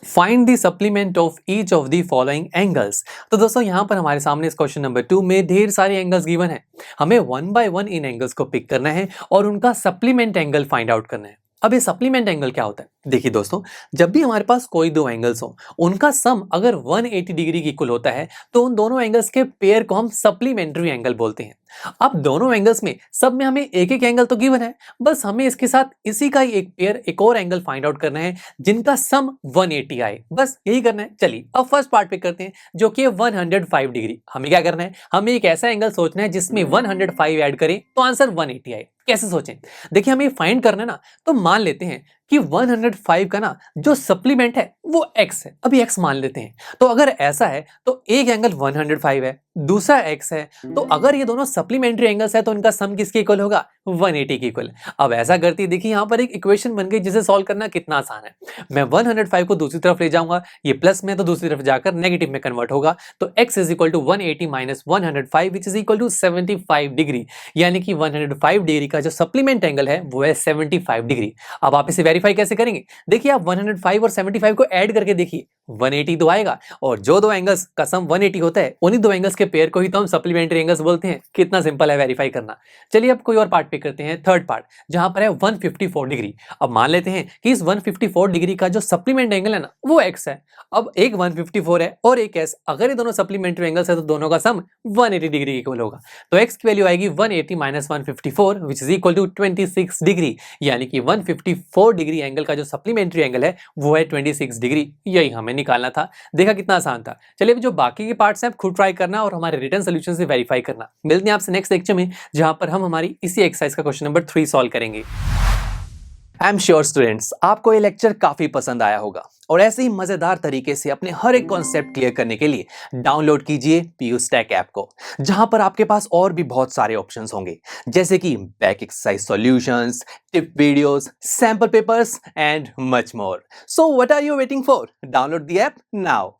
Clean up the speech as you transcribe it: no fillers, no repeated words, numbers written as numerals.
Find the supplement of each of the following angles. तो दोस्तों यहाँ पर हमारे सामने इस क्वेश्चन नंबर 2 में ढेर सारे एंगल्स गिवन है। हमें one by one in angles को पिक करना है और उनका सप्लीमेंट एंगल फाइंड आउट करना है। अब ये सप्लीमेंट एंगल क्या होता है? देखिए दोस्तों, जब भी हमारे पास कोई दो एंगल्स हो, उनका सम अगर 180 डिग्री की इक्वल होता है तो उन दोनों एंगल्स के पेयर को हम सप्लीमेंट्री एंगल बोलते हैं। अब दोनों एंगल्स में सब में हमें एक एक एंगल तो गिवन है, बस हमें इसके साथ इसी का ही एक पेयर एक और एंगल फाइंड आउट करना है जिनका सम 180 आए। बस यही करना है। चलिए अब फर्स्ट पार्ट पे करते हैं जो कि 105 डिग्री। हमें क्या करना है, हमें एक ऐसा एंगल सोचना है जिसमें 105 ऐड करें तो आंसर 180 आए। कैसे सोचें? देखिए हमें फाइंड करना है ना, तो मान लेते हैं कि 105 का ना जो सप्लीमेंट है वो x है। अभी x मान लेते हैं। तो अगर ऐसा है तो एक एंगल 105 है, दूसरा x है, तो अगर ये दोनों सप्लीमेंट्री एंगल्स है तो इनका सम किसके इक्वल होगा? 180 के इक्वल। अब ऐसा करती है, देखिए यहाँ पर एक इक्वेशन बन गई जिसे सॉल्व करना कितना आसान है। मैं 105 को दूसरी तरफ ले जाऊंगा, ये प्लस में तो दूसरी तरफ जाकर नेगेटिव में कन्वर्ट होगा, तो x is equal to 180 minus 105 which is equal to 75 degree. यानी कि 105 डिग्री का जो सप्लीमेंट एंगल है वो है 75 डिग्री। अब आप इसे वेरीफाई कैसे करेंगे? देखिए आप 105 और 75 को ऐड करके देखिए, 180 तो आएगा, और जो दो एंगल्स का सम 180 होता है उन्हीं दो एंगल्स के पेयर को ही तो हम सप्लीमेंट्री एंगल्स बोलते हैं। कितना सिंपल है वेरीफाई करना। चलिए अब कोई और पार्ट पे करते हैं, थर्ड पार्ट जहां पर है 154 डिग्री। अब मान लेते हैं कि इस 154 डिग्री का जो सप्लीमेंट एंगल है ना वो x है। अब एक 154 है और एक s, अगर ये दोनों सप्लीमेंट्री एंगल्स है तो दोनों का सम 180 डिग्री इक्वल होगा। तो x की वैल्यू आएगी 180 minus 154 which is equal to 26 degree. यानी कि 154 डिग्री एंगल का जो सप्लीमेंट्री एंगल है वो है 26 डिग्री। यही हमें निकालना था। देखा कितना आसान था। चलिए जो बाकी के पार्ट्स हैं आप खुद ट्राई करना और हमारे रिटन सोल्यूशन से वेरीफाई करना। मिलते हैं आपसे नेक्स्ट लेक्चर में जहां पर हम हमारी इसी एक्सरसाइज का क्वेश्चन नंबर 3 सॉल्व करेंगे। आई एम श्योर स्टूडेंट्स आपको ये लेक्चर काफी पसंद आया होगा और ऐसे ही मजेदार तरीके से अपने हर एक कॉन्सेप्ट क्लियर करने के लिए डाउनलोड कीजिए PUSTACK ऐप को, जहां पर आपके पास और भी बहुत सारे ऑप्शंस होंगे जैसे कि back exercise solutions, tip videos, sample papers and much more. So what are you waiting for? Download the app now.